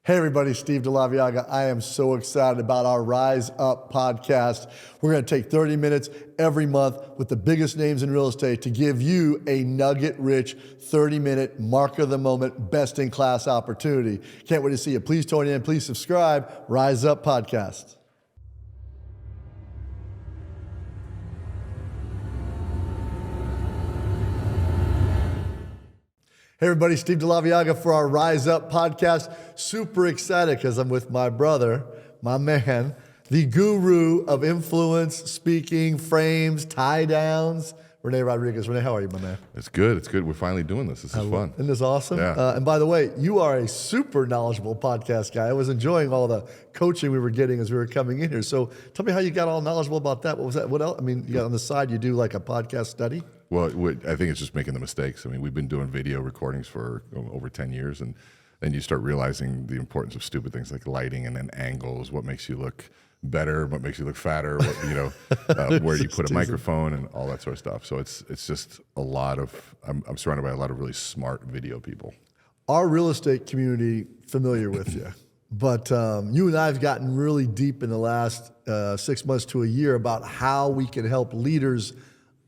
Hey everybody, Steve DeLaviaga. I am so excited about our Rise Up podcast. We're going to take 30 minutes every month with the biggest names in real estate to give you a nugget-rich 30-minute mark of the moment, best-in-class opportunity. Can't wait to see you. Please tune in. Please subscribe. Rise Up podcast. Hey everybody, Steve DeLaviaga for our Rise Up podcast. Super excited because I'm with my brother, my man, the guru of influence, speaking, frames, tie downs, Rene Rodriguez. Rene, how are you, my man? It's good. It's good. We're finally doing this. This is fun. Isn't this awesome? Yeah. And by the way, you are a super knowledgeable podcast guy. I was enjoying all the coaching we were getting as we were coming in here. So tell me how you got all knowledgeable about that. What was that? What else? I mean, you got on the side, you do like a podcast study? Well, I think it's just making the mistakes. I mean, we've been doing video recordings for over 10 years, and then you start realizing the importance of stupid things like lighting and then angles, what makes you look better, what makes you look fatter, where do you put a microphone and all that sort of stuff. So it's just a lot of, I'm surrounded by a lot of really smart video people. Our real estate community familiar with you, but you and I have gotten really deep in the last 6 months to a year about how we can help leaders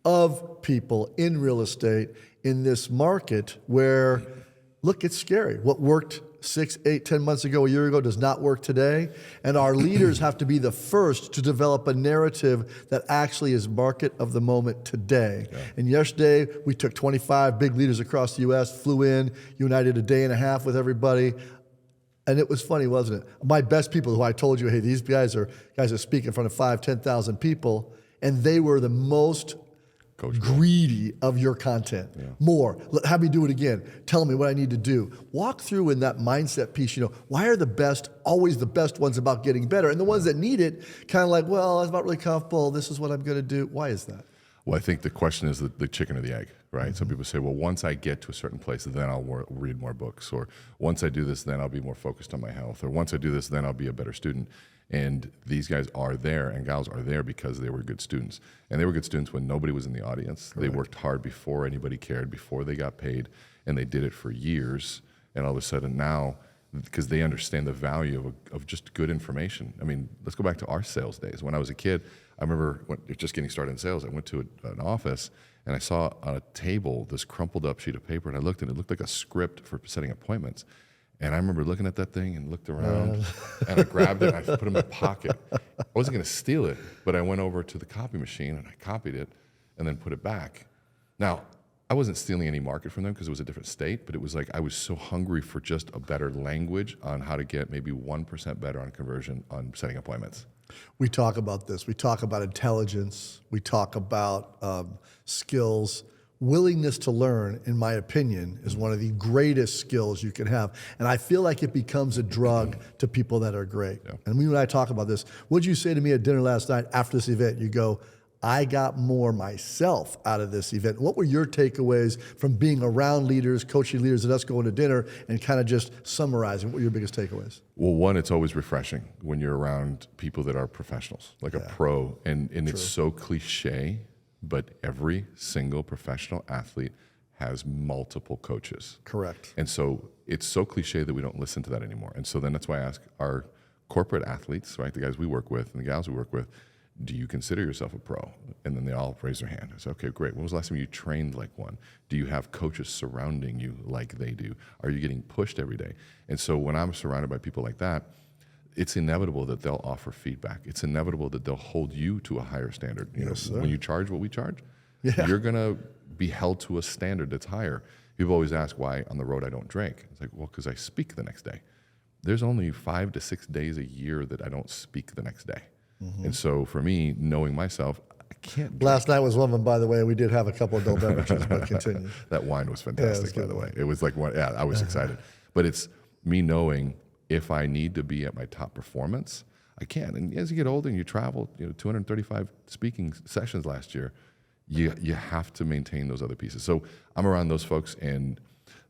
of people in real estate in this market where, look, it's scary. What worked 6, 8, 10 months ago, a year ago, does not work today. And our leaders have to be the first to develop a narrative that actually is market of the moment today. Yeah. And yesterday, we took 25 big leaders across the U.S., flew in. You and I did a day and a half with everybody. And it was funny, wasn't it? My best people who I told you, hey, these guys that speak in front of 5,000, 10,000 people, and they were the most greedy of your content. Yeah. More. Have me do it again. Tell me what I need to do. Walk through in that mindset piece, why are the best always the best ones about getting better? And the ones that need it, kind of like, well, I'm not really comfortable. This is what I'm going to do. Why is that? Well, I think the question is the chicken or the egg, right? Mm-hmm. Some people say, well, once I get to a certain place, then I'll read more books. Or once I do this, then I'll be more focused on my health. Or once I do this, then I'll be a better student. And these guys are there and gals are there because they were good students. And they were good students when nobody was in the audience. Correct. They worked hard before anybody cared, before they got paid, and they did it for years. And all of a sudden now, because they understand the value of just good information. I mean, let's go back to our sales days. When I was a kid, I remember just getting started in sales, I went to an office and I saw on a table this crumpled up sheet of paper, and I looked and it looked like a script for setting appointments. And I remember looking at that thing and looked around and I grabbed it and I put it in my pocket. I wasn't going to steal it, but I went over to the copy machine and I copied it and then put it back. Now, I wasn't stealing any market from them because it was a different state, but it was like I was so hungry for just a better language on how to get maybe 1% better on conversion on setting appointments. We talk about this. We talk about intelligence. We talk about skills. Willingness to learn, in my opinion, is one of the greatest skills you can have. And I feel like it becomes a drug to people that are great. Yeah. And when I talk about this, what did you say to me at dinner last night after this event? You go, I got more myself out of this event. What were your takeaways from being around leaders, coaching leaders, and us going to dinner and kind of just summarizing? What were your biggest takeaways? Well, one, it's always refreshing when you're around people that are professionals, like a pro. And it's so cliche, but every single professional athlete has multiple coaches. Correct. And so it's so cliche that we don't listen to that anymore. And so then that's why I ask our corporate athletes, right, the guys we work with and the gals we work with, do you consider yourself a pro? And then they all raise their hand. I say, okay, great. When was the last time you trained like one? Do you have coaches surrounding you like they do? Are you getting pushed every day? And so when I'm surrounded by people like that, it's inevitable that they'll offer feedback. It's inevitable that they'll hold you to a higher standard. When you charge what we charge, you're going to be held to a standard that's higher. People always ask why on the road I don't drink. It's like, well, because I speak the next day. There's only 5 to 6 days a year that I don't speak the next day. Mm-hmm. And so for me, knowing myself, I can't drink. Last night was one of them, by the way. We did have a couple of adult beverages, but continue. That wine was fantastic, by the way. It was like, I was excited. But it's me knowing if I need to be at my top performance, I can. And as you get older and you travel, 235 speaking sessions last year, you have to maintain those other pieces. So I'm around those folks, and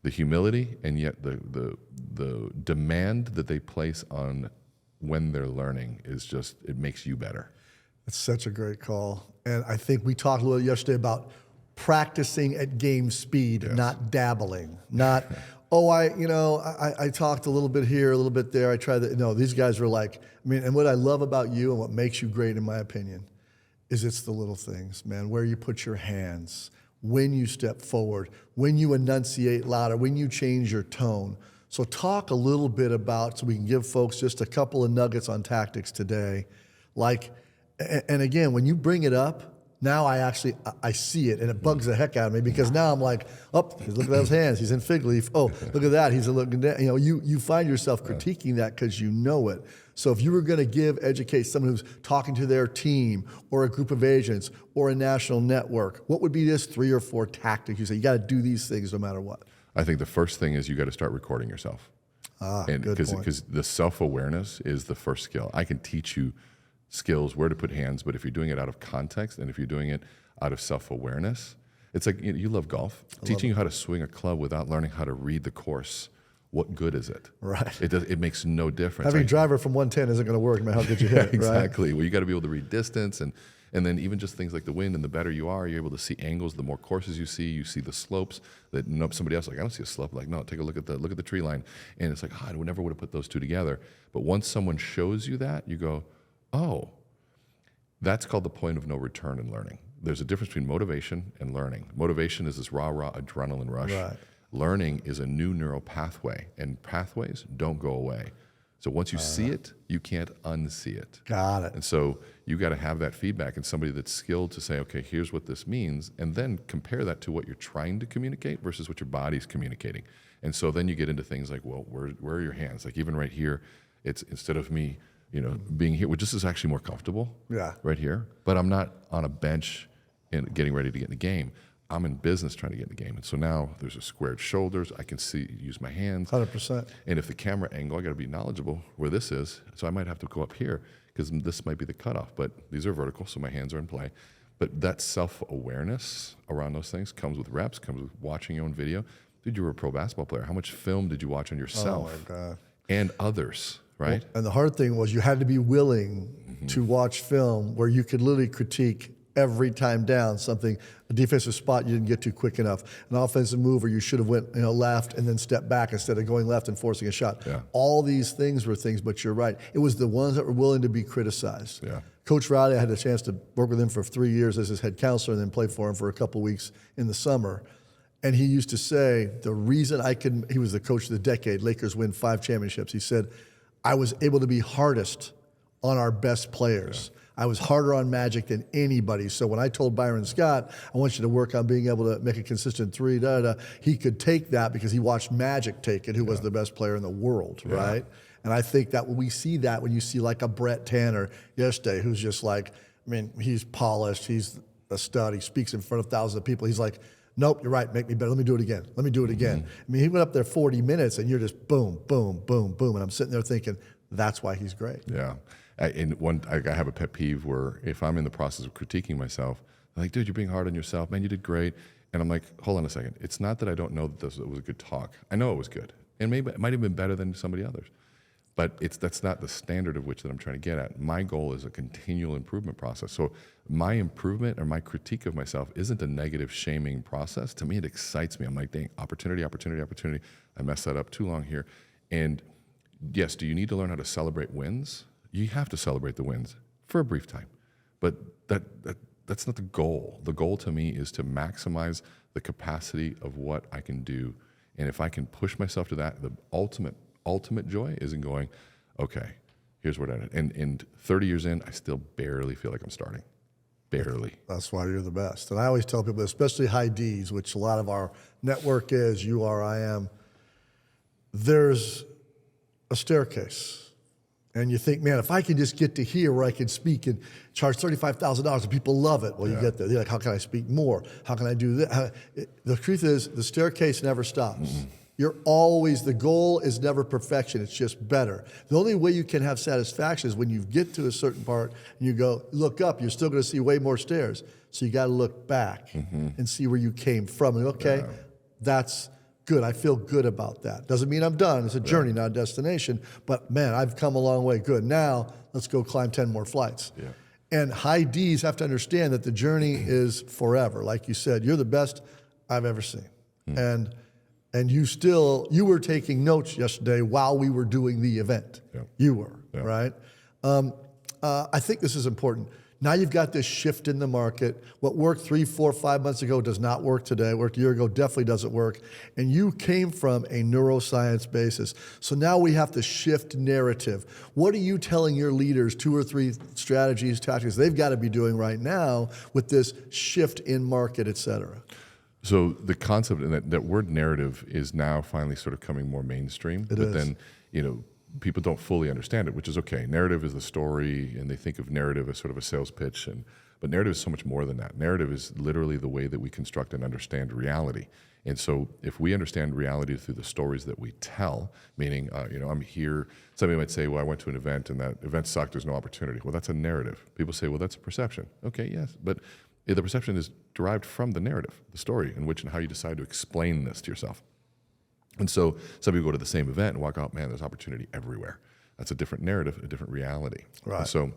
the humility and yet the demand that they place on when they're learning is just, it makes you better. It's such a great call. And I think we talked a little yesterday about practicing at game speed, not dabbling, not oh, I talked a little bit here, a little bit there. I tried that. No, these guys are like, I mean, and what I love about you and what makes you great, in my opinion, is it's the little things, man, where you put your hands, when you step forward, when you enunciate louder, when you change your tone. So talk a little bit about, so we can give folks just a couple of nuggets on tactics today. Like, and again, when you bring it up, now I see it, and it bugs the heck out of me, because now I'm like, oh, he's looking at his hands, he's in fig leaf. Oh, look at that, he's looking down. You know, you find yourself critiquing that because you know it. So if you were going to educate someone who's talking to their team or a group of agents or a national network, what would be this 3 or 4 tactics? You say, you got to do these things no matter what. I think the first thing is you got to start recording yourself. Good point. Because the self-awareness is the first skill. I can teach you skills, where to put hands, but if you're doing it out of context and if you're doing it out of self-awareness, it's like, you love golf. Teaching you how to swing a club without learning how to read the course, what good is it? Right. It makes no difference. Having a driver from 110 isn't going to work, no matter how good you hit it, exactly. Right? Well, you got to be able to read distance, and then even just things like the wind, and the better you are, you're able to see angles. The more courses you see the slopes that somebody else, like, I don't see a slope. Like, no, take a look at the tree line. And it's like, I never would have put those two together. But once someone shows you that, you go, oh, that's called the point of no return in learning. There's a difference between motivation and learning. Motivation is this rah adrenaline rush. Right. Learning is a new neural pathway, and pathways don't go away. So once you see it, you can't unsee it. Got it. And so you got to have that feedback, and somebody that's skilled to say, okay, here's what this means, and then compare that to what you're trying to communicate versus what your body's communicating. And so then you get into things like, well, where are your hands? Like, even right here, it's instead of me, being here, which this is actually more comfortable. Yeah. Right here. But I'm not on a bench and getting ready to get in the game. I'm in business trying to get in the game. And so now there's a squared shoulders. I can use my hands. 100%. And if the camera angle, I got to be knowledgeable where this is. So I might have to go up here because this might be the cutoff. But these are vertical, so my hands are in play. But that self-awareness around those things comes with reps, comes with watching your own video. Dude, you were a pro basketball player. How much film did you watch on yourself? Oh, my God. And others, right? Well, and the hard thing was you had to be willing to watch film where you could literally critique every time down something, a defensive spot you didn't get to quick enough, an offensive move where you should have went left and then stepped back instead of going left and forcing a shot. Yeah. All these things were things, but you're right. It was the ones that were willing to be criticized. Yeah. Coach Riley, I had a chance to work with him for 3 years as his head counselor and then play for him for a couple of weeks in the summer. And he used to say, the reason he was the coach of the decade, Lakers win 5 championships. He said, I was able to be hardest on our best players. Yeah. I was harder on Magic than anybody. So when I told Byron Scott, I want you to work on being able to make a consistent 3, he could take that because he watched Magic take it, who was the best player in the world, right? And I think that when we see that, when you see like a Brett Tanner yesterday, who's just like, I mean, he's polished, he's a stud, he speaks in front of thousands of people. He's like, nope, you're right, make me better. Let me do it again. Let me do it again. I mean, he went up there 40 minutes and you're just boom, boom, boom, boom. And I'm sitting there thinking, that's why he's great. Yeah. I have a pet peeve where if I'm in the process of critiquing myself, they're like, dude, you're being hard on yourself. Man, you did great. And I'm like, hold on a second. It's not that I don't know that it was a good talk. I know it was good. And maybe it might have been better than somebody others. But that's not the standard of which that I'm trying to get at. My goal is a continual improvement process. So my improvement or my critique of myself isn't a negative shaming process. To me, it excites me. I'm like, dang, opportunity. I messed that up too long here. And yes, do you need to learn how to celebrate wins? You have to celebrate the wins for a brief time. But that's not the goal. The goal to me is to maximize the capacity of what I can do. And if I can push myself to that, the ultimate joy is in going, okay, here's what I did. And 30 years in, I still barely feel like I'm starting. Barely. That's why you're the best. And I always tell people, especially high Ds, which a lot of our network is, you are, I am, there's a staircase. And you think, man, if I can just get to here where I can speak and charge $35,000 and people love it, well, you get there. They're like, how can I speak more? How can I do that? The truth is, the staircase never stops. The goal is never perfection. It's just better. The only way you can have satisfaction is when you get to a certain part and you go, look up, you're still going to see way more stairs. So you got to look back and see where you came from. And that's good. I feel good about that. Doesn't mean I'm done. It's a journey, not a destination. But man, I've come a long way. Good. Now let's go climb 10 more flights. Yeah. And high Ds have to understand that the journey is forever. Like you said, you're the best I've ever seen. And And you were taking notes yesterday while we were doing the event. Yeah. You were, Yeah. right? I think this is important. Now you've got this shift in the market. What worked 3, 4, 5 months ago does not work today. Worked a year ago, definitely doesn't work. And you came from a neuroscience basis. So now we have to shift narrative. What are you telling your leaders, 2 or 3 strategies, tactics they've got to be doing right now with this shift in market, et cetera? So the concept and that word narrative is now finally sort of coming more mainstream. It is. Then, people don't fully understand it, which is okay. Narrative is the story, and they think of narrative as sort of a sales pitch, but narrative is so much more than that. Narrative is literally the way that we construct and understand reality. And so if we understand reality through the stories that we tell, meaning, I'm here, somebody might say, well, I went to an event and that event sucked, there's no opportunity. Well, that's a narrative. People say, well, that's a perception. Okay, yes, but the perception is derived from the narrative, the story, in which and how you decide to explain this to yourself. And so some people go to the same event and walk out, man, there's opportunity everywhere. That's a different narrative, a different reality. Right. And so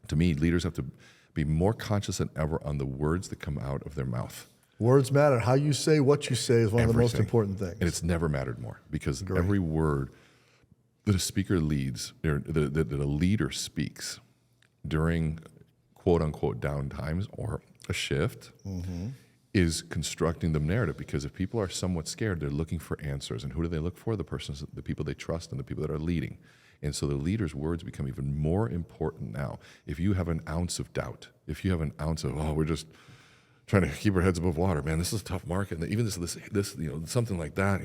to me, leaders have to be more conscious than ever on the words that come out of their mouth. Words matter. How you say what you say is one of the most Everything. important things. And it's never mattered more because every word that a speaker leads, or that a leader speaks during quote unquote down times or a shift, is constructing the narrative. Because if people are somewhat scared, they're looking for answers. And who do they look for? The people they trust and the people that are leading. And so the leader's words become even more important now. If you have an ounce of doubt, if you have an ounce of, we're just trying to keep our heads above water, man, this is a tough market. And even this, something like that,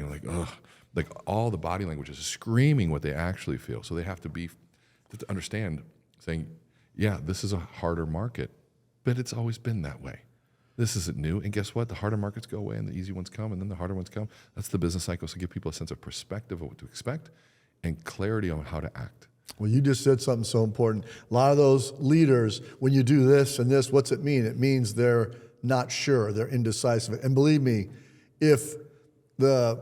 like all the body language is screaming what they actually feel. So they have to understand, saying, yeah, this is a harder market, but it's always been that way. This isn't new. And guess what? The harder markets go away and the easy ones come, and then the harder ones come. That's the business cycle. So give people a sense of perspective of what to expect and clarity on how to act. Well, you just said something so important. A lot of those leaders, when you do this and this, what's it mean? It means they're not sure, they're indecisive. And believe me, if the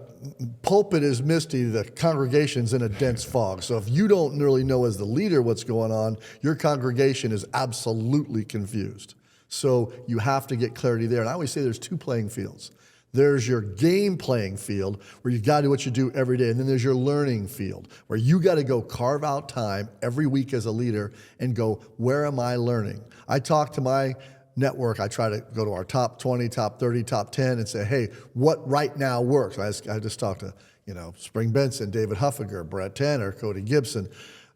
pulpit is misty, the congregation's in a dense fog. So if you don't really know as the leader what's going on, your congregation is absolutely confused. So you have to get clarity there. And I always say there's 2 playing fields. There's your game playing field where you got to do what you do every day. And then there's your learning field where you got to go carve out time every week as a leader and go, where am I learning? I talk to my network. I try to go to our top 20, top 30, top 10 and say, hey, what right now works? I just talked to, Spring Benson, David Huffager, Brett Tanner, Cody Gibson,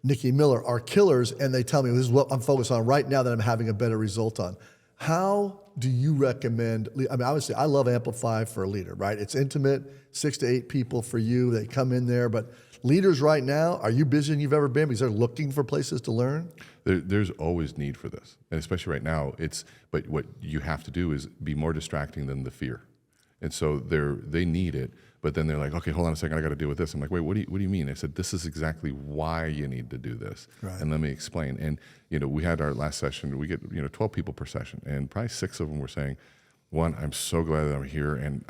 Nikki Miller, our killers. And they tell me this is what I'm focused on right now that I'm having a better result on. How do you recommend? I mean, obviously, I love Amplify for a leader, right? It's intimate, 6 to 8 people for you. They come in there, but leaders right now, are you busier than you've ever been because they're looking for places to learn? There's always need for this, and especially right now. But what you have to do is be more distracting than the fear, and so they need it. But then they're like, okay, hold on a second, I got to deal with this. I'm like, wait, what do you mean? I said, this is exactly why you need to do this, right. And let me explain. And we had our last session. We get 12 people per session, and probably 6 of them were saying, one, I'm so glad that I'm here, and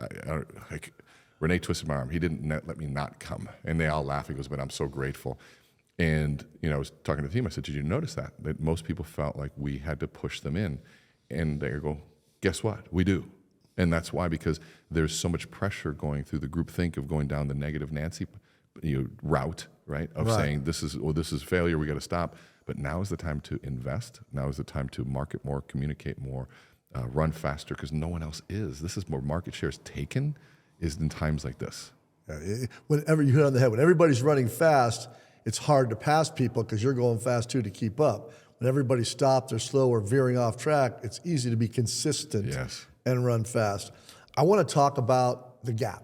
like Rene twisted my arm. He didn't let me not come, and they all laugh. He goes, but I'm so grateful. And I was talking to the team. I said, did you notice that most people felt like we had to push them in, and they go, guess what? We do. And that's why, because there's so much pressure going through the group think of going down the negative Nancy route, right? Of saying this is failure, we got to stop. But now is the time to invest. Now is the time to market more, communicate more, run faster, because no one else is. This is more market shares taken is in times like this. Whenever you hit on the head, when everybody's running fast, it's hard to pass people because you're going fast too to keep up. When everybody stops or slow or veering off track, it's easy to be consistent. Yes. And run fast. I want to talk about the gap,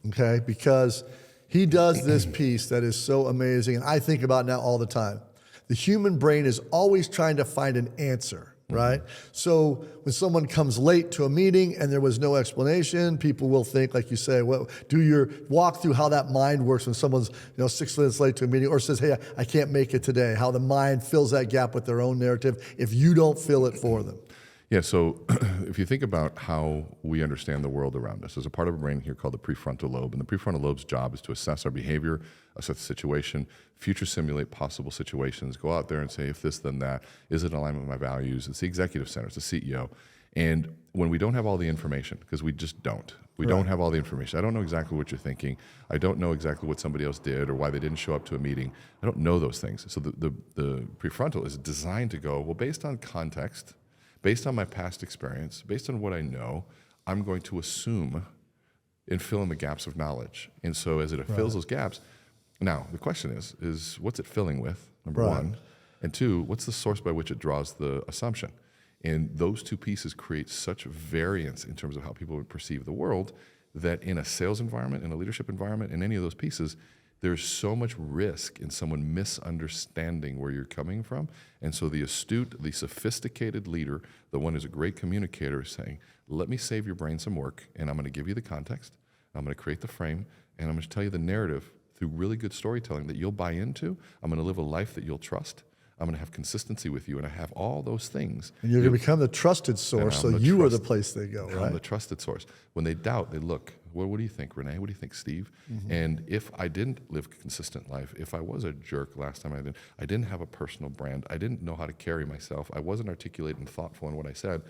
okay? Because he does this piece that is so amazing, and I think about now all the time. The human brain is always trying to find an answer, right? So when someone comes late to a meeting and there was no explanation, people will think, like you say, well, do your walk through how that mind works when someone's 6 minutes late to a meeting or says, hey, I can't make it today, how the mind fills that gap with their own narrative if you don't fill it for them. Yeah, so if you think about how we understand the world around us, there's a part of our brain here called the prefrontal lobe, and the prefrontal lobe's job is to assess our behavior, assess the situation, future simulate possible situations, go out there and say, if this, then that, is it in alignment with my values? It's the executive center, it's the CEO. And when we don't have all the information, because we just don't, we don't have all the information. I don't know exactly what you're thinking. I don't know exactly what somebody else did or why they didn't show up to a meeting. I don't know those things. So the prefrontal is designed to go, well, based on context, based on my past experience, based on what I know, I'm going to assume and fill in the gaps of knowledge. And so as it fills those gaps, now the question is what's it filling with, number one? And two, what's the source by which it draws the assumption? And those two pieces create such variance in terms of how people would perceive the world that in a sales environment, in a leadership environment, in any of those pieces, there's so much risk in someone misunderstanding where you're coming from. And so the astute, the sophisticated leader, the one who's a great communicator, is saying, let me save your brain some work, and I'm going to give you the context, I'm going to create the frame, and I'm going to tell you the narrative through really good storytelling that you'll buy into. I'm going to live a life that you'll trust. I'm going to have consistency with you, and I have all those things. And you're going to become the trusted source, so you are the place they go, right? I'm the trusted source. When they doubt, they look, well, what do you think, Rene? What do you think, Steve? And if I didn't live a consistent life, if I was a jerk last time I didn't have a personal brand, I didn't know how to carry myself, I wasn't articulate and thoughtful in what I said,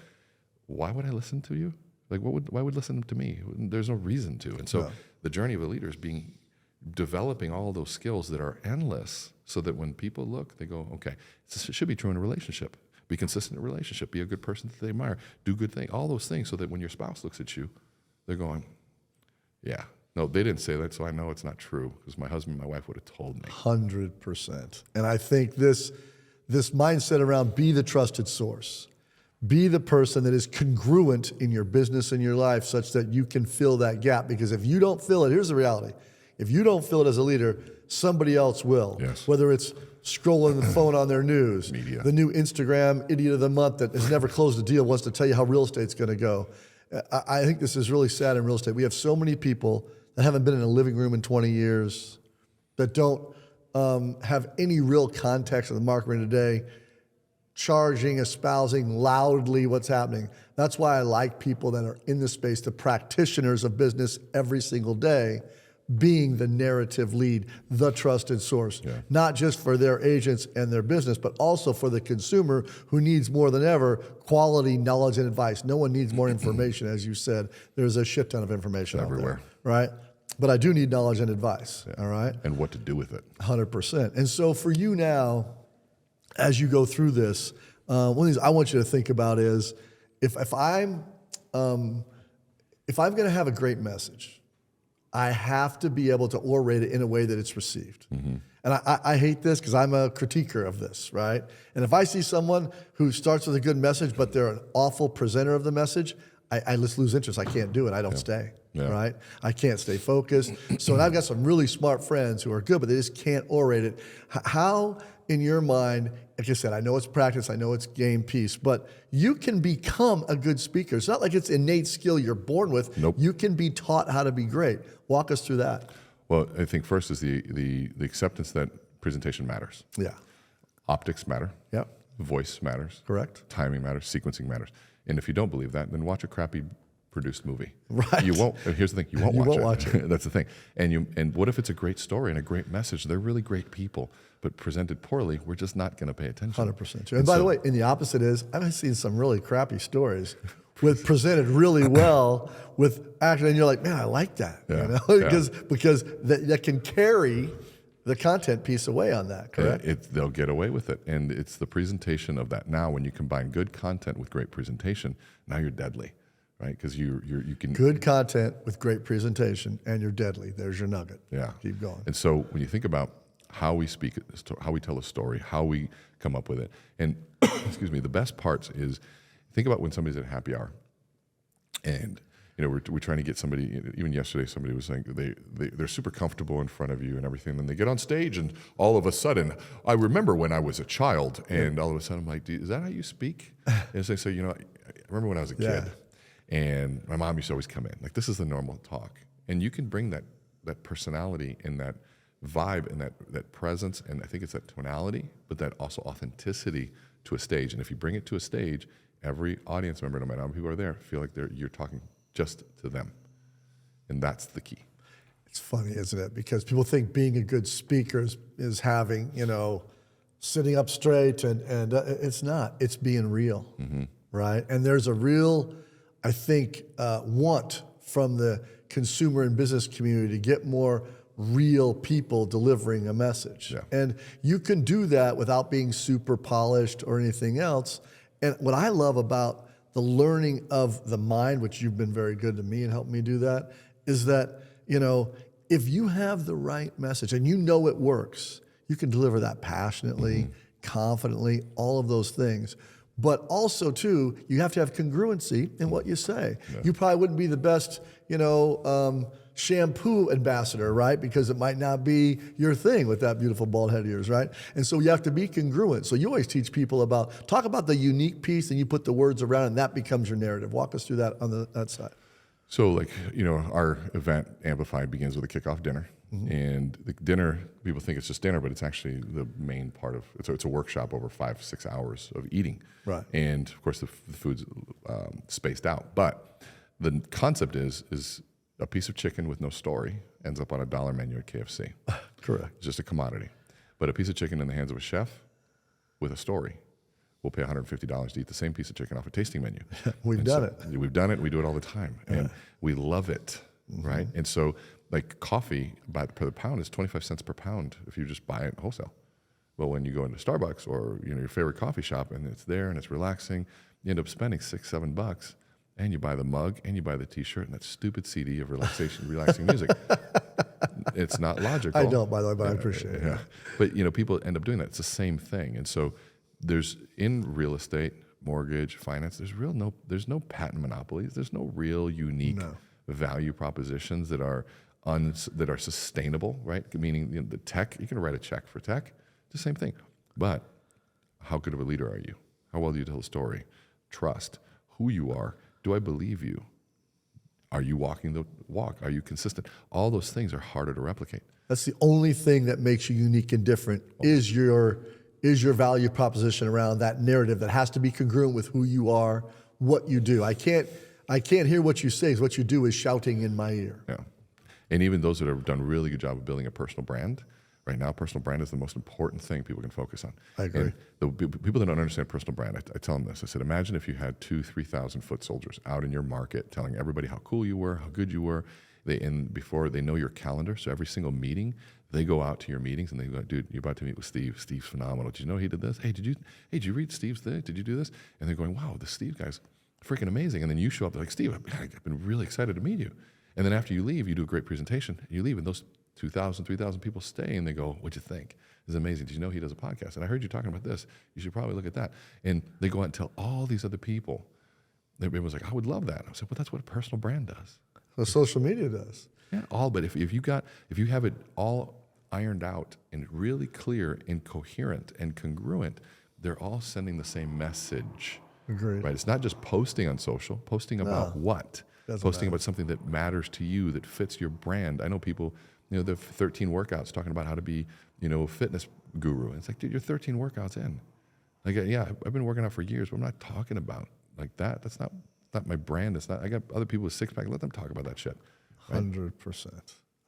why would I listen to you? Like, why would listen to me? There's no reason to. And so the journey of a leader is developing all those skills that are endless so that when people look, they go, okay, it should be true in a relationship. Be consistent in a relationship. Be a good person that they admire. Do good things. All those things so that when your spouse looks at you, they're going, yeah. No, they didn't say that, so I know it's not true because my husband and my wife would have told me. 100%. And I think this mindset around be the trusted source, be the person that is congruent in your business and your life such that you can fill that gap. Because if you don't fill it, here's the reality. If you don't fill it as a leader, somebody else will. Yes. Whether it's scrolling the phone on their news, Media. the new Instagram idiot of the month that has never closed a deal wants to tell you how real estate's going to go. I think this is really sad in real estate. We have so many people that haven't been in a living room in 20 years, that don't have any real context of the market we're in today, charging, espousing loudly what's happening. That's why I like people that are in the space, the practitioners of business every single day, being the narrative lead, the trusted source, not just for their agents and their business, but also for the consumer who needs more than ever quality knowledge and advice. No one needs more information, as you said. There's a shit ton of information everywhere, out there, right? But I do need knowledge and advice, all right? And what to do with it. 100%. And so for you now, as you go through this, one of the things I want you to think about is if I'm going to have a great message, I have to be able to orate it in a way that it's received. And I hate this because I'm a critiquer of this, right? And if I see someone who starts with a good message, but they're an awful presenter of the message, I just lose interest. I can't do it. I don't stay, right? I can't stay focused. So and I've got some really smart friends who are good, but they just can't orate it. How, in your mind, like I said, I know it's practice, I know it's game piece, but you can become a good speaker. It's not like it's innate skill you're born with. Nope. You can be taught how to be great. Walk us through that. Well, I think first is the acceptance that presentation matters. Yeah. Optics matter. Yep. Voice matters. Correct. Timing matters. Sequencing matters. And if you don't believe that, then watch a crappy produced movie. Right. You won't. Here's the thing. You won't watch it. That's the thing. And what if it's a great story and a great message? They're really great people, but presented poorly, we're just not going to pay attention. 100%. And by the way, and the opposite is, I've seen some really crappy stories with presented really well with action, and you're like, man, I like that. You know? Because that can carry the content piece away on that, correct? They'll get away with it. And it's the presentation of that. Now, when you combine good content with great presentation, now you're deadly, right? Because you can... Good content with great presentation, and you're deadly. There's your nugget. Yeah. Keep going. And so when you think about how we speak, how we tell a story, how we come up with it, and excuse me, the best parts is think about when somebody's at happy hour, and we're trying to get somebody. Even yesterday, somebody was saying they're super comfortable in front of you and everything. Then they get on stage, and all of a sudden, I remember when I was a child, and all of a sudden, I'm like, is that how you speak? And so they say, I remember when I was a kid, and my mom used to always come in. Like, this is the normal talk, and you can bring that personality and that vibe and that presence, and I think it's that tonality, but that also authenticity to a stage. And if you bring it to a stage, every audience member, no matter how many people are there, feel like you're talking just to them. And that's the key. It's funny, isn't it? Because people think being a good speaker is having, sitting up straight, and it's not. It's being real, right? And there's a real, I think, want from the consumer and business community to get more real people delivering a message. Yeah. And you can do that without being super polished or anything else. And what I love about the learning of the mind, which you've been very good to me and helped me do that, is that, if you have the right message and you know it works, you can deliver that passionately, confidently, all of those things. But also, too, you have to have congruency in what you say. Yeah. You probably wouldn't be the best, shampoo ambassador, right? Because it might not be your thing with that beautiful bald head of yours, right? And so you have to be congruent. So you always teach people talk about the unique piece, and you put the words around it, and that becomes your narrative. Walk us through that on that side. So our event Amplified begins with a kickoff dinner. And the dinner, people think it's just dinner, but it's actually the main part of it. So it's a workshop over 5-6 hours of eating. Right. And of course the food's spaced out. But the concept is a piece of chicken with no story ends up on a $1 menu at KFC. Correct. It's just a commodity. But a piece of chicken in the hands of a chef with a story, we'll pay $150 to eat the same piece of chicken off a tasting menu. We've done it. We do it all the time. And we love it, right? And so like coffee per the pound is 25 cents per pound if you just buy it wholesale. Well, when you go into Starbucks or your favorite coffee shop and it's there and it's relaxing, you end up spending $6-7, and you buy the mug and you buy the T-shirt and that stupid CD of relaxing music. It's not logical. I don't, by the way, but I appreciate it. Yeah. But people end up doing that. It's the same thing. And so there's in real estate, mortgage, finance, there's no patent monopolies. There's no real unique value propositions that are sustainable, right? Meaning the tech, you can write a check for tech, the same thing. But how good of a leader are you? How well do you tell a story? Trust, who you are. Do I believe you? Are you walking the walk? Are you consistent? All those things are harder to replicate. That's the only thing that makes you unique and different is your value proposition around that narrative that has to be congruent with who you are, what you do. I can't hear what you say, because what you do is shouting in my ear. Yeah. And even those that have done a really good job of building a personal brand, right now, personal brand is the most important thing people can focus on. I agree. And the people that don't understand personal brand, I tell them this. I said, imagine if you had 2,000-3,000 foot soldiers out in your market telling everybody how cool you were, how good you were. Before they know your calendar, so every single meeting, they go out to your meetings and they go, dude, you're about to meet with Steve. Steve's phenomenal. Did you know he did this? Hey, did you read Steve's thing? Did you do this? And they're going, wow, this Steve guy's freaking amazing. And then you show up, they're like, Steve, I've been really excited to meet you. And then after you leave, you do a great presentation, and you leave, and those 2,000, 3,000 people stay, and they go, what'd you think? This is amazing. Did you know he does a podcast? And I heard you talking about this. You should probably look at that. And they go out and tell all these other people. Everyone was like, I would love that. I said, well, that's what a personal brand does. What social media does. Yeah, but if you have it all ironed out and really clear and coherent and congruent, they're all sending the same message. Agreed. Right? It's not just posting on social, posting about what? Posting about something that matters to you, that fits your brand. I know people, they have 13 workouts talking about how to be, a fitness guru. And it's like, dude, you're 13 workouts in. Like, yeah, I've been working out for years, but I'm not talking about like that. That's not my brand. It's not. I got other people with six pack. Let them talk about that shit. Right? 100%.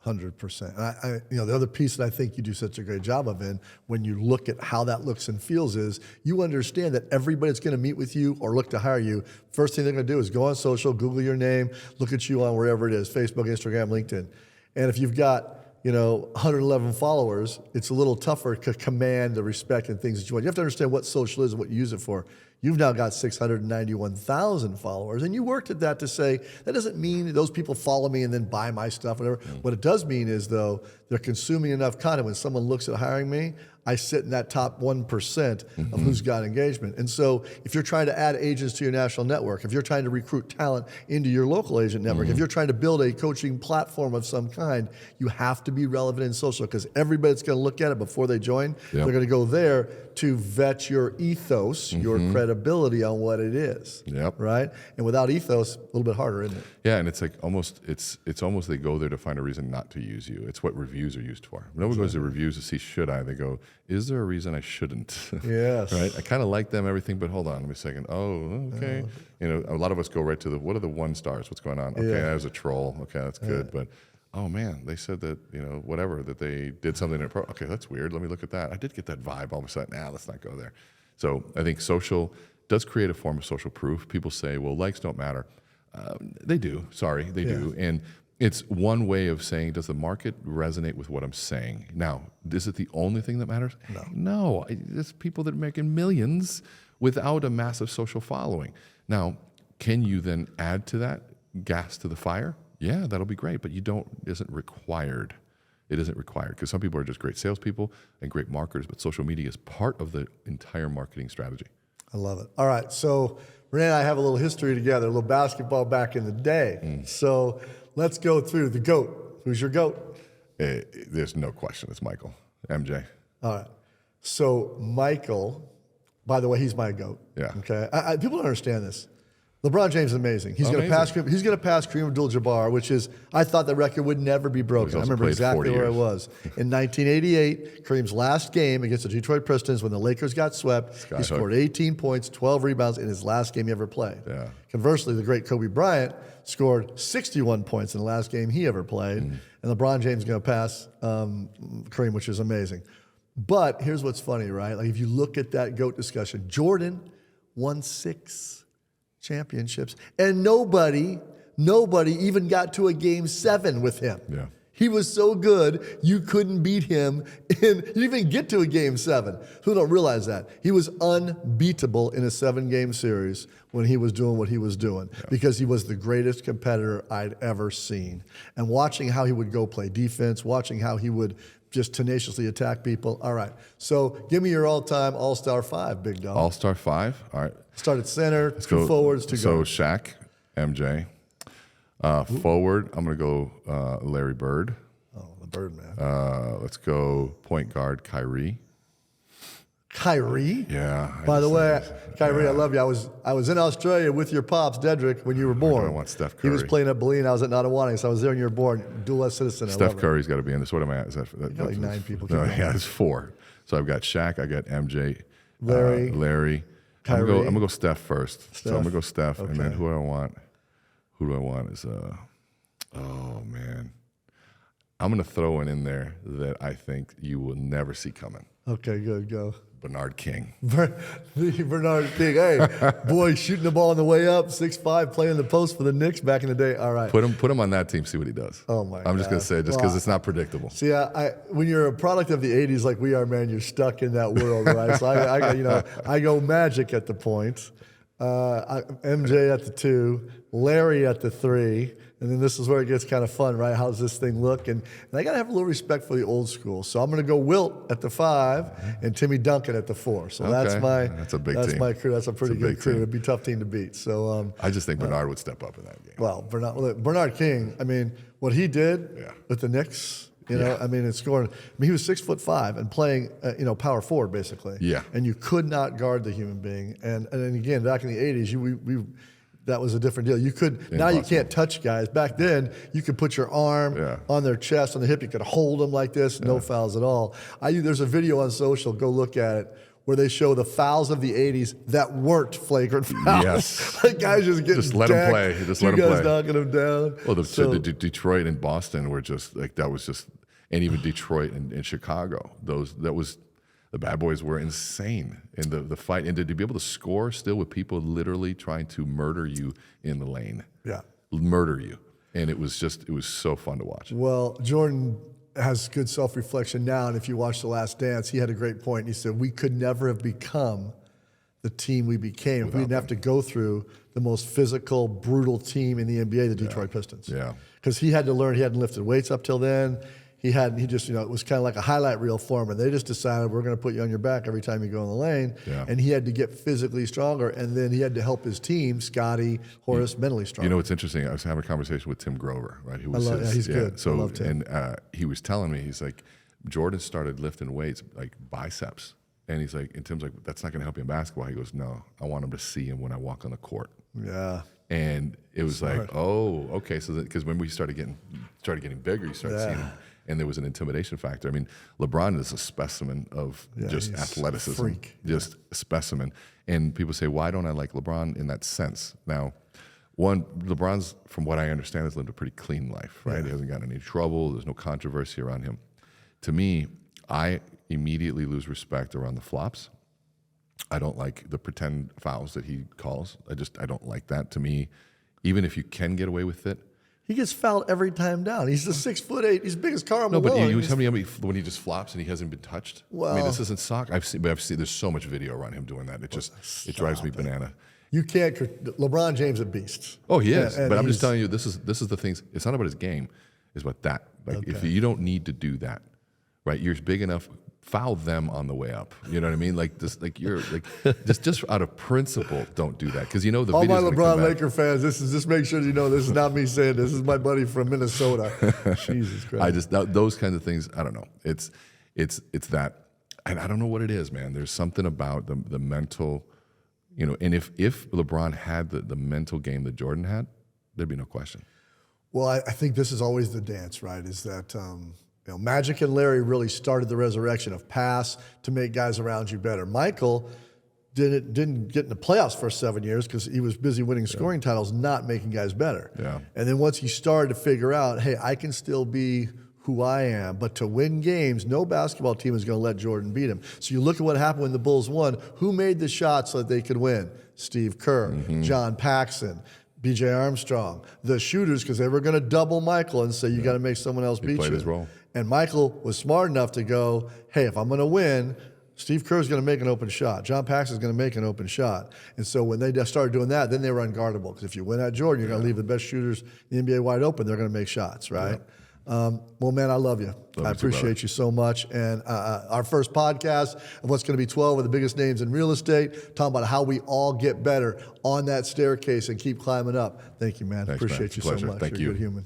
And I the other piece that I think you do such a great job of when you look at how that looks and feels is you understand that everybody that's going to meet with you or look to hire you, first thing they're going to do is go on social, Google your name, look at you on wherever it is, Facebook, Instagram, LinkedIn. And if you've got 111 followers, it's a little tougher to command the respect and things that you want. You have to understand what social is and what you use it for. You've now got 691,000 followers, and you worked at that to say, that doesn't mean those people follow me and then buy my stuff, whatever. What it does mean is, though, they're consuming enough content. When someone looks at hiring me, I sit in that top 1% of who's got engagement. And so if you're trying to add agents to your national network, if you're trying to recruit talent into your local agent network, if you're trying to build a coaching platform of some kind, you have to be relevant in social, because everybody's going to look at it before they join. They're going to go there to vet your ethos, your credibility on what it is. Right? And without ethos, a little bit harder, isn't it? Yeah, and it's like it's almost they go there to find a reason not to use you. It's what reviews are used for. No one goes to reviews to see should I. They go, is there a reason I shouldn't? Yes. Right? I kind of like them, everything, but hold on, let me a second. Oh, okay. A lot of us go right to what are the 1 stars? What's going on? Okay, that was a troll. Okay, that's good. But oh man, they said that, whatever, that they did something. Okay, that's weird. Let me look at that. I did get that vibe all of a sudden. Let's not go there. So I think social does create a form of social proof. People say, well, likes don't matter. They do. Sorry, they do. And it's one way of saying, does the market resonate with what I'm saying? Now, is it the only thing that matters? No. There's people that are making millions without a massive social following. Now, can you then add to that gas to the fire? Yeah, that'll be great, but it isn't required. It isn't required because some people are just great salespeople and great marketers, but social media is part of the entire marketing strategy. I love it. All right, so Rene and I have a little history together, a little basketball back in the day. So let's go through the GOAT. Who's your GOAT? There's no question. It's Michael, MJ. All right. So Michael, by the way, he's my GOAT. Yeah. Okay. People don't understand this. LeBron James is amazing. He's going to pass. He's going to pass Kareem Abdul-Jabbar, which is I thought the record would never be broken. I remember exactly where I was in 1988. Kareem's last game against the Detroit Pistons when the Lakers got swept. He scored 18 points, 12 rebounds in his last game he ever played. Yeah. Conversely, the great Kobe Bryant scored 61 points in the last game he ever played, and LeBron James is going to pass Kareem, which is amazing. But here's what's funny, right? Like if you look at that GOAT discussion, Jordan won 6 championships, and nobody even got to a game 7 with him. Yeah. He was so good, you couldn't beat him. You didn't even get to a game 7. Who don't realize that? He was unbeatable in a 7-game series when he was doing what he was doing because he was the greatest competitor I'd ever seen. And watching how he would go play defense, watching how he would just tenaciously attack people. All right, so give me your all-time All-Star 5, big dog. All-Star 5? All right. Start at center, 2 forwards, 2 guards. So Shaq, MJ. Forward, I'm going to go Larry Bird. Oh, the Bird man. Let's go point guard, Kyrie. Kyrie? Yeah. By the way, Kyrie, I love you. I was in Australia with your pops, Dedrick, when you were born. I want Steph Curry. He was playing at Belen. I was at Nottawanning, so I was there when you were born. Dual citizen. Steph Curry's got to be in this. What am I at? Is that like 9 people. No, yeah, it's 4. So I've got Shaq, I got MJ, Larry, I'm gonna go Steph first. So I'm gonna go Steph, Okay. and then who do I want? Who do I want is oh man, I'm gonna throw one in there that I think you will never see coming. Okay, good, go. Bernard King. Bernard King, hey, boy, shooting the ball on the way up, 6'5", playing the post for the Knicks back in the day. All right. Put him on that team, see what he does. Oh, my I'm just going to say, just because Well, it's not predictable. See, when you're a product of the 80s like we are, man, you're stuck in that world, right? So I go Magic at the point, MJ at the 2, Larry at the 3, and then this is where it gets kind of fun, right? How's this thing look? And I got to have a little respect for the old school. So I'm going to go Wilt at the 5 and Timmy Duncan at the 4. So that's a big that's team. my crew. That's a pretty good crew. Team. It'd be a tough team to beat. So I just think Bernard would step up in that game. well, Bernard King, I mean, what he did with the Knicks, I mean, it's scoring. I mean, he was 6'5" and playing, power forward basically. Yeah. And you could not guard the human being. And then again, back in the 80s, that was a different deal. You could now you can't touch guys. Back then, you could put your arm on their chest, on the hip. You could hold them like this, no fouls at all. There's a video on social. Go look at it. Where they show the fouls of the 80s that weren't flagrant fouls. Yes. Like guys just let them play. Just let them play. Two guys knocking them down. Well, the Detroit and Boston were just like that was just, and even Detroit and Chicago. The bad boys were insane in the fight, and to be able to score still with people literally trying to murder you in the lane. Yeah. Murder you, and it was so fun to watch. Well, Jordan has good self-reflection now, and if you watch The Last Dance, he had a great point. He said, we could never have become the team we became if we didn't have to go through the most physical, brutal team in the NBA, the Detroit Pistons. Yeah. Because he had to learn, he hadn't lifted weights up till then. He just, it was kind of like a highlight reel for him. And they just decided, we're going to put you on your back every time you go in the lane. Yeah. And he had to get physically stronger. And then he had to help his team, Scotty, Horace, mentally stronger. You know what's interesting? I was having a conversation with Tim Grover, right? Who was he's good. So, I love Tim. And he was telling me, he's like, Jordan started lifting weights, like biceps. And he's like, and Tim's like, that's not going to help you in basketball. He goes, no, I want him to see him when I walk on the court. Yeah. And it was like, oh, okay. So because when we started getting bigger, you started seeing him. And there was an intimidation factor. I mean, LeBron is a specimen of just athleticism, just a specimen. And people say, why don't I like LeBron in that sense? Now, LeBron's, from what I understand, has lived a pretty clean life, right? He hasn't gotten any trouble. There's no controversy around him. To me, I immediately lose respect around the flops. I don't like the pretend fouls that he calls. I don't like that. To me, even if you can get away with it. He gets fouled every time down. He's the 6'8". He's big as Karl No, Malone. but you tell me how many when he just flops and he hasn't been touched. I mean, Well- this isn't soccer. I've seen there's so much video around him doing that. It drives me banana. You can't. LeBron James a beast. Oh, he is. And But I'm just he's- telling you, this is the things. It's not about his game. It's about that. Like if you don't need to do that, right? You're big enough. Foul them on the way up. You know what I mean? Like this. Like you're like just out of principle, don't do that because you know the All my video's gonna come LeBron back. Laker fans, just make sure you know this is not me saying this. This is my buddy from Minnesota. Jesus Christ. Those kinds of things. I don't know. It's that, and I don't know what it is, man. There's something about the mental, you know. And if LeBron had the mental game that Jordan had, there'd be no question. Well, I think this is always the dance, right? Is that you know, Magic and Larry really started the resurrection of pass to make guys around you better. Michael didn't get in the playoffs for 7 years because he was busy winning scoring titles, not making guys better. Yeah. And then once he started to figure out, hey, I can still be who I am, but to win games, no basketball team is going to let Jordan beat him. So you look at what happened when the Bulls won. Who made the shots so that they could win? Steve Kerr, John Paxson, B.J. Armstrong, the shooters, because they were going to double Michael and say, you got to make someone else beat you. He played his role. And Michael was smart enough to go, hey, if I'm going to win, Steve Kerr's going to make an open shot. John Paxson's going to make an open shot. And so when they started doing that, then they were unguardable. Because if you win at Jordan, you're going to leave the best shooters in the NBA wide open. They're going to make shots, right? Well, man, I love you. I appreciate you so much. And our first podcast of what's going to be 12 of the biggest names in real estate, talking about how we all get better on that staircase and keep climbing up. Thank you, man. Thanks, Appreciate man. It's you a so pleasure. much. Thank You're a you. good human.